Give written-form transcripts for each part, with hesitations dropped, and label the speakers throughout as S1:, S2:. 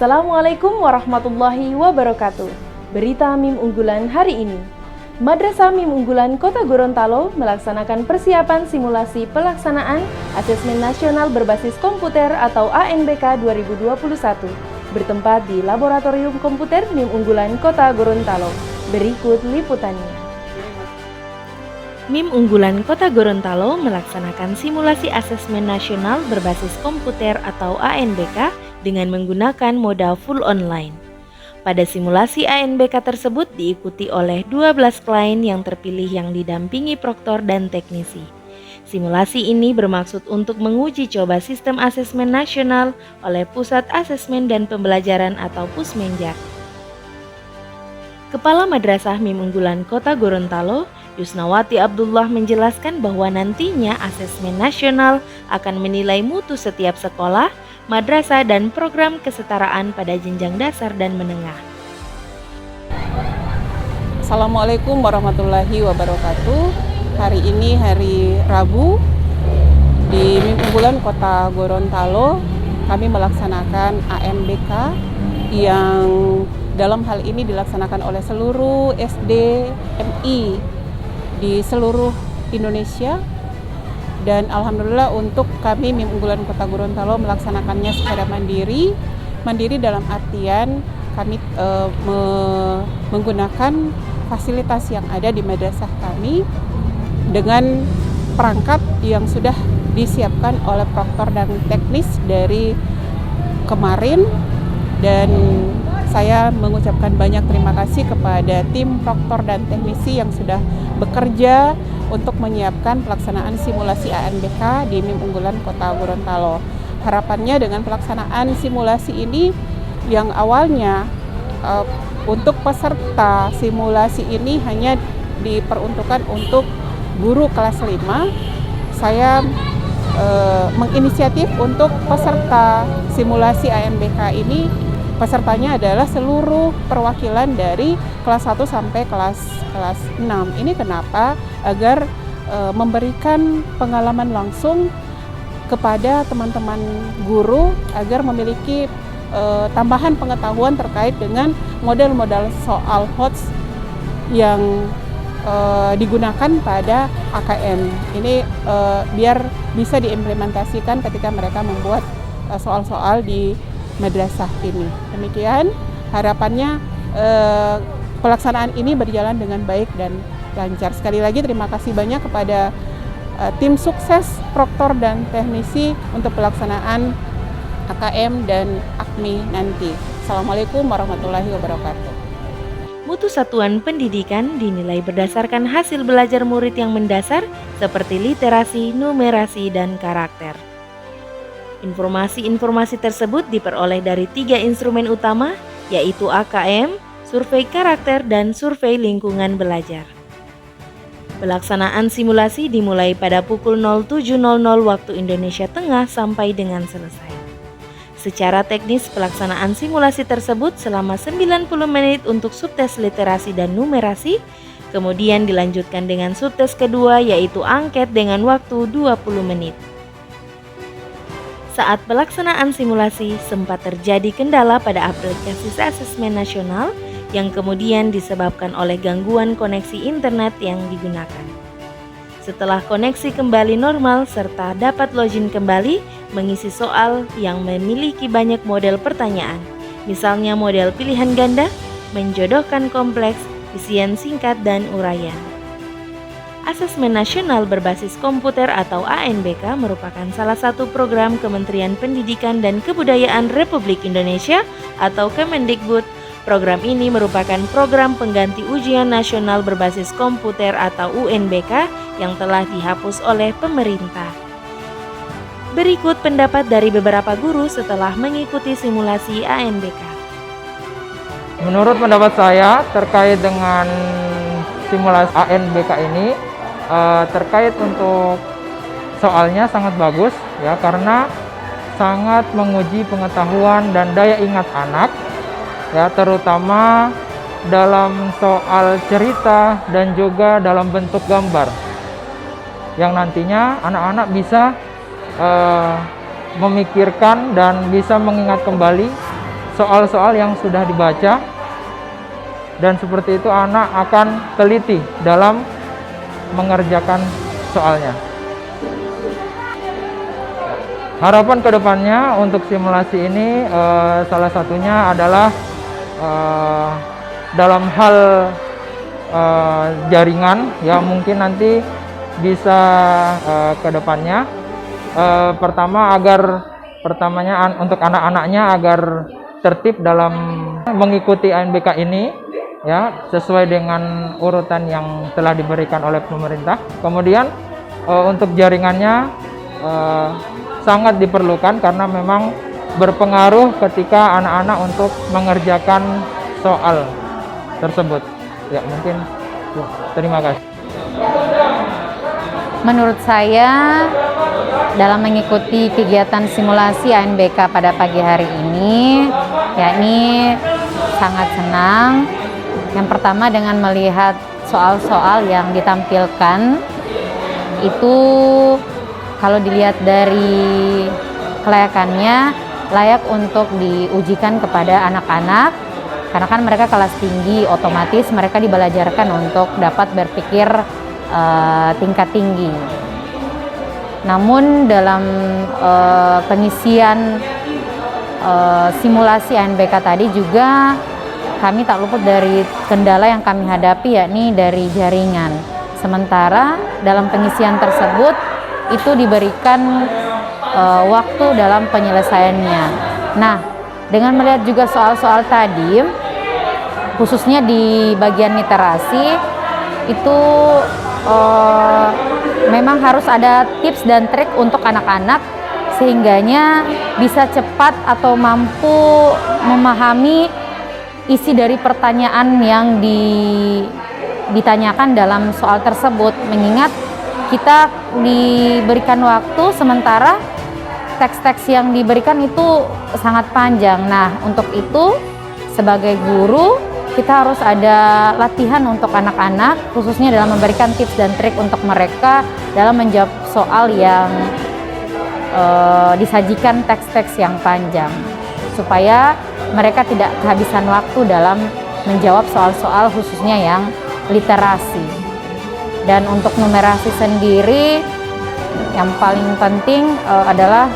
S1: Assalamualaikum warahmatullahi wabarakatuh. Berita MIM unggulan hari ini. Madrasah MIM unggulan Kota Gorontalo melaksanakan persiapan simulasi pelaksanaan Asesmen Nasional Berbasis Komputer atau ANBK 2021 bertempat di Laboratorium Komputer MIM unggulan Kota Gorontalo. Berikut liputannya. MIM unggulan Kota Gorontalo melaksanakan simulasi asesmen nasional berbasis komputer atau ANBK dengan menggunakan moda full online. Pada simulasi ANBK tersebut diikuti oleh 12 klien yang terpilih yang didampingi proktor dan teknisi. Simulasi ini bermaksud untuk menguji coba sistem asesmen nasional oleh Pusat Asesmen dan Pembelajaran atau Pusmenjar. Kepala Madrasah MIM unggulan Kota Gorontalo, Yusnawati Abdullah menjelaskan bahwa nantinya asesmen nasional akan menilai mutu setiap sekolah, madrasah dan program kesetaraan pada jenjang dasar dan menengah.
S2: Assalamualaikum warahmatullahi wabarakatuh. Hari ini hari Rabu di MIM unggulan Kota Gorontalo kami melaksanakan ANBK yang dalam hal ini dilaksanakan oleh seluruh SD MI di seluruh Indonesia. Dan alhamdulillah untuk kami MIM unggulan Kota Gorontalo melaksanakannya secara mandiri dalam artian kami menggunakan fasilitas yang ada di madrasah kami dengan perangkat yang sudah disiapkan oleh proktor dan teknis dari kemarin, dan saya mengucapkan banyak terima kasih kepada tim proktor dan teknisi yang sudah bekerja untuk menyiapkan pelaksanaan simulasi ANBK di MIM unggulan Kota Gorontalo. Harapannya dengan pelaksanaan simulasi ini yang awalnya untuk peserta simulasi ini hanya diperuntukkan untuk guru kelas 5, saya menginisiatif untuk peserta simulasi ANBK ini, pesertanya adalah seluruh perwakilan dari kelas 1 sampai kelas 6. Ini kenapa? Agar memberikan pengalaman langsung kepada teman-teman guru agar memiliki tambahan pengetahuan terkait dengan model-model soal HOTS yang digunakan pada AKM. Ini biar bisa diimplementasikan ketika mereka membuat soal-soal di madrasah ini. Demikian harapannya pelaksanaan ini berjalan dengan baik dan lancar. Sekali lagi terima kasih banyak kepada tim sukses proktor dan teknisi untuk pelaksanaan AKM dan AKMI nanti. Assalamualaikum warahmatullahi wabarakatuh.
S1: Mutu satuan pendidikan dinilai berdasarkan hasil belajar murid yang mendasar seperti literasi, numerasi, dan karakter. Informasi-informasi tersebut diperoleh dari 3 instrumen utama, yaitu AKM, survei karakter, dan survei lingkungan belajar. Pelaksanaan simulasi dimulai pada pukul 07.00 waktu Indonesia Tengah sampai dengan selesai. Secara teknis, pelaksanaan simulasi tersebut selama 90 menit untuk subtes literasi dan numerasi, kemudian dilanjutkan dengan subtes kedua yaitu angket dengan waktu 20 menit. Saat pelaksanaan simulasi, sempat terjadi kendala pada aplikasi asesmen nasional yang kemudian disebabkan oleh gangguan koneksi internet yang digunakan. Setelah koneksi kembali normal serta dapat login kembali, mengisi soal yang memiliki banyak model pertanyaan, misalnya model pilihan ganda, menjodohkan kompleks, isian singkat, dan uraian. Asesmen Nasional Berbasis Komputer atau ANBK merupakan salah satu program Kementerian Pendidikan dan Kebudayaan Republik Indonesia atau Kemendikbud. Program ini merupakan program pengganti Ujian Nasional Berbasis Komputer atau UNBK yang telah dihapus oleh pemerintah. Berikut pendapat dari beberapa guru setelah mengikuti simulasi ANBK.
S3: Menurut pendapat saya terkait dengan simulasi ANBK ini, terkait untuk soalnya sangat bagus ya, karena sangat menguji pengetahuan dan daya ingat anak ya, terutama dalam soal cerita dan juga dalam bentuk gambar yang nantinya anak-anak bisa memikirkan dan bisa mengingat kembali soal-soal yang sudah dibaca, dan seperti itu anak akan teliti dalam mengerjakan soalnya. Harapan kedepannya untuk simulasi ini salah satunya adalah dalam hal jaringan, ya mungkin nanti bisa kedepannya pertamanya untuk anak-anaknya agar tertib dalam mengikuti ANBK ini, ya sesuai dengan urutan yang telah diberikan oleh pemerintah. Kemudian untuk jaringannya sangat diperlukan karena memang berpengaruh ketika anak-anak untuk mengerjakan soal tersebut. Ya mungkin terima kasih.
S4: Menurut saya, dalam mengikuti kegiatan simulasi ANBK pada pagi hari ini, yakni sangat senang. Yang pertama dengan melihat soal-soal yang ditampilkan, itu kalau dilihat dari kelayakannya, layak untuk diujikan kepada anak-anak, karena kan mereka kelas tinggi, otomatis mereka dibelajarkan untuk dapat berpikir tingkat tinggi. Namun dalam pengisian simulasi ANBK tadi juga kami tak luput dari kendala yang kami hadapi, yakni dari jaringan. Sementara dalam pengisian tersebut itu diberikan waktu dalam penyelesaiannya. Nah, dengan melihat juga soal-soal tadi, khususnya di bagian literasi, itu memang harus ada tips dan trik untuk anak-anak sehingganya bisa cepat atau mampu memahami isi dari pertanyaan yang ditanyakan dalam soal tersebut, mengingat kita diberikan waktu sementara teks-teks yang diberikan itu sangat panjang. Nah, untuk itu sebagai guru kita harus ada latihan untuk anak-anak, khususnya dalam memberikan tips dan trik untuk mereka dalam menjawab soal yang disajikan teks-teks yang panjang, supaya mereka tidak kehabisan waktu dalam menjawab soal-soal khususnya yang literasi. Dan untuk numerasi sendiri, yang paling penting adalah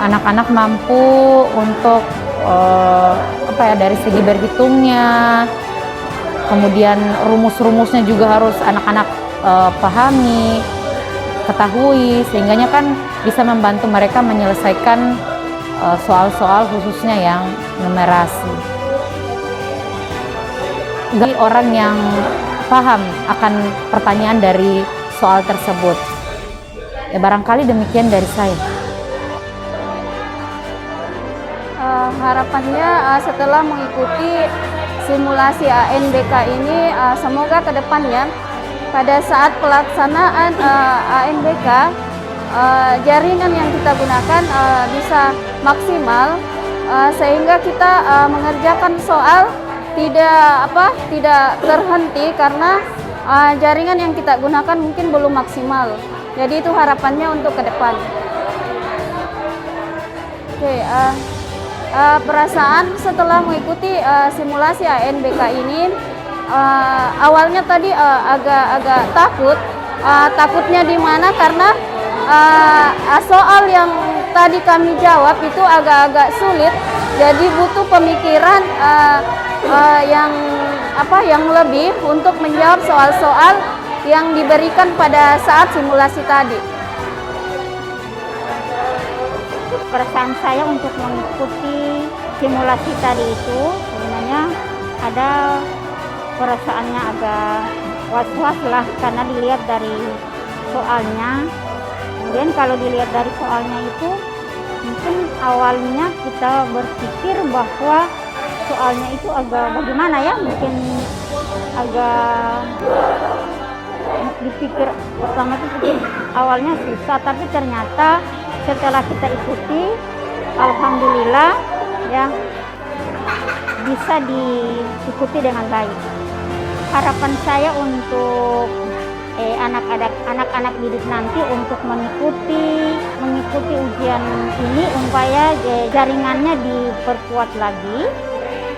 S4: anak-anak mampu untuk dari segi berhitungnya, kemudian rumus-rumusnya juga harus anak-anak pahami, ketahui, sehingganya kan bisa membantu mereka menyelesaikan soal-soal khususnya yang numerasi. Bagi orang yang paham akan pertanyaan dari soal tersebut, ya barangkali demikian dari saya.
S5: Harapannya setelah mengikuti simulasi ANBK ini, semoga ke depannya pada saat pelaksanaan ANBK jaringan yang kita gunakan bisa maksimal, sehingga kita mengerjakan soal tidak terhenti karena jaringan yang kita gunakan mungkin belum maksimal. Jadi itu harapannya untuk ke depan. Oke, perasaan setelah mengikuti simulasi ANBK ini, awalnya tadi agak takut. Takutnya di mana? Karena soal yang tadi kami jawab itu agak-agak sulit, jadi butuh pemikiran yang lebih untuk menjawab soal-soal yang diberikan pada saat simulasi tadi.
S6: Perasaan saya untuk mengikuti simulasi tadi itu sebenarnya ada perasaannya agak was-was lah, karena dilihat dari soalnya. Kemudian kalau dilihat dari soalnya itu mungkin awalnya kita berpikir bahwa soalnya itu agak bagaimana ya, mungkin agak dipikir pertama itu awalnya susah, tapi ternyata setelah kita ikuti, alhamdulillah ya bisa diikuti dengan baik. Harapan saya untuk anak-anak didik nanti untuk mengikuti ujian ini supaya jaringannya diperkuat lagi.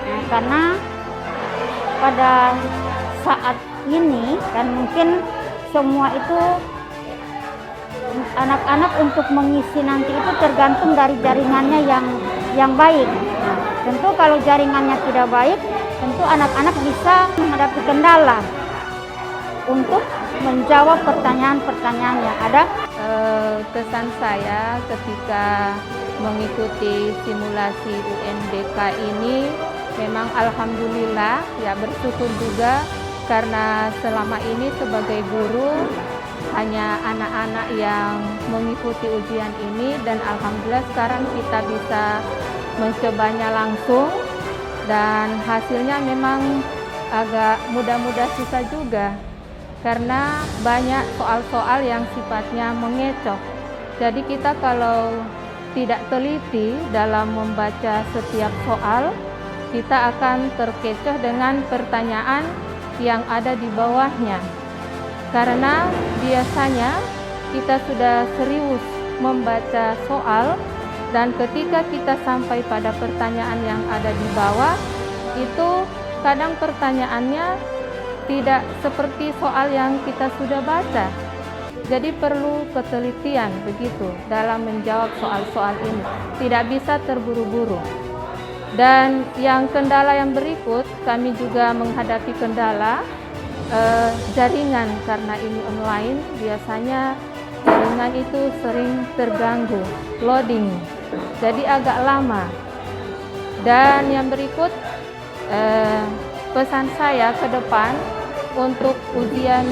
S6: Nah, karena pada saat ini kan mungkin semua itu anak-anak untuk mengisi nanti itu tergantung dari jaringannya yang baik. Nah, tentu kalau jaringannya tidak baik, tentu anak-anak bisa menghadapi kendala untuk menjawab pertanyaan-pertanyaan yang ada.
S7: Kesan saya ketika mengikuti simulasi UNBK ini memang alhamdulillah ya, bersyukur juga karena selama ini sebagai guru hanya anak-anak yang mengikuti ujian ini, dan alhamdulillah sekarang kita bisa mencobanya langsung dan hasilnya memang agak mudah-mudah susah juga karena banyak soal-soal yang sifatnya mengecoh. Jadi kita kalau tidak teliti dalam membaca setiap soal, kita akan terkecoh dengan pertanyaan yang ada di bawahnya. Karena biasanya kita sudah serius membaca soal, dan ketika kita sampai pada pertanyaan yang ada di bawah, itu kadang pertanyaannya tidak seperti soal yang kita sudah baca. Jadi perlu ketelitian begitu dalam menjawab soal-soal ini. Tidak bisa terburu-buru. Dan yang kendala yang berikut, kami juga menghadapi kendala jaringan, karena ini online biasanya jaringan itu sering terganggu, loading, jadi agak lama. Dan yang berikut, pesan saya ke depan untuk ujian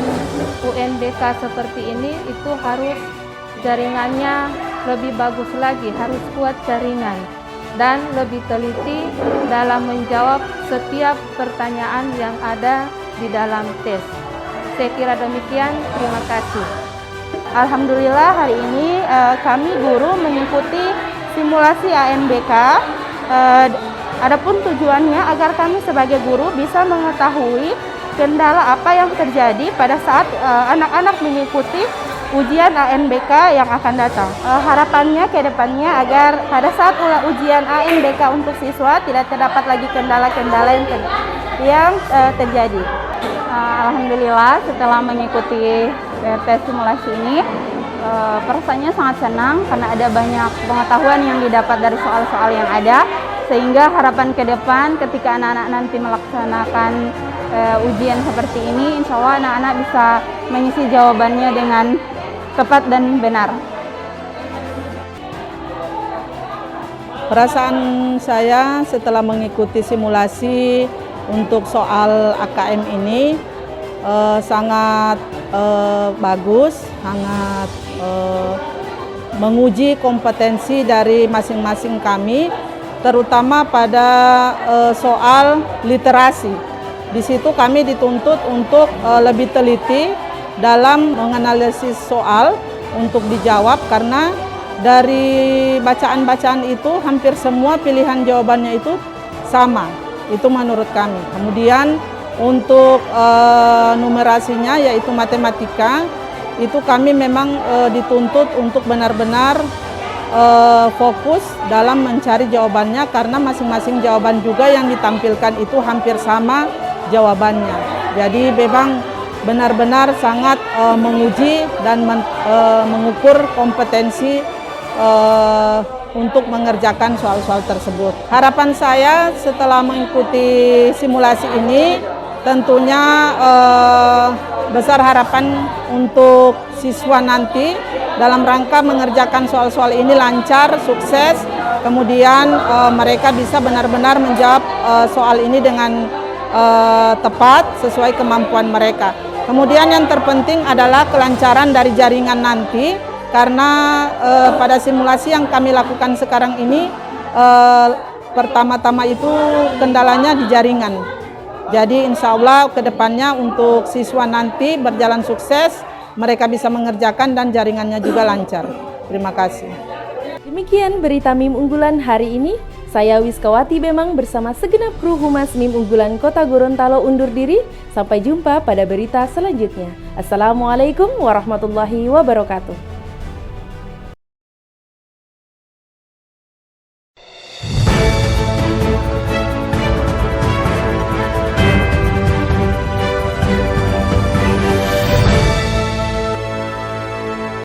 S7: UNBK seperti ini itu harus jaringannya lebih bagus lagi, harus kuat jaringan dan lebih teliti dalam menjawab setiap pertanyaan yang ada di dalam tes. Saya kira demikian, terima kasih.
S5: Alhamdulillah hari ini kami guru mengikuti simulasi ANBK. Adapun tujuannya agar kami sebagai guru bisa mengetahui kendala apa yang terjadi pada saat anak-anak mengikuti ujian ANBK yang akan datang. Harapannya ke depannya agar pada saat ujian ANBK untuk siswa tidak terdapat lagi kendala-kendala yang terjadi. Alhamdulillah setelah mengikuti tes simulasi ini, perasaannya sangat senang karena ada banyak pengetahuan yang didapat dari soal-soal yang ada, sehingga harapan ke depan ketika anak-anak nanti melaksanakan ujian seperti ini, insya Allah anak-anak bisa mengisi jawabannya dengan tepat dan benar.
S8: Perasaan saya setelah mengikuti simulasi untuk soal AKM ini sangat bagus, sangat menguji kompetensi dari masing-masing kami, terutama pada soal literasi. Di situ kami dituntut untuk lebih teliti dalam menganalisis soal untuk dijawab, karena dari bacaan-bacaan itu hampir semua pilihan jawabannya itu sama. Itu menurut kami. Kemudian untuk numerasinya yaitu matematika, itu kami memang dituntut untuk benar-benar fokus dalam mencari jawabannya, karena masing-masing jawaban juga yang ditampilkan itu hampir sama jawabannya. Jadi memang benar-benar sangat menguji dan mengukur kompetensi untuk mengerjakan soal-soal tersebut. Harapan saya setelah mengikuti simulasi ini, tentunya besar harapan untuk siswa nanti dalam rangka mengerjakan soal-soal ini lancar, sukses, kemudian mereka bisa benar-benar menjawab soal ini dengan tepat sesuai kemampuan mereka. Kemudian yang terpenting adalah kelancaran dari jaringan nanti, karena pada simulasi yang kami lakukan sekarang ini pertama-tama itu kendalanya di jaringan. Jadi insya Allah ke depannya untuk siswa nanti berjalan sukses, mereka bisa mengerjakan dan jaringannya juga lancar. Terima kasih.
S1: Demikian berita MIM Unggulan hari ini. Saya Wiskawati Bemang bersama segenap kru Humas MIM Unggulan Kota Gorontalo undur diri. Sampai jumpa pada berita selanjutnya. Assalamualaikum warahmatullahi wabarakatuh.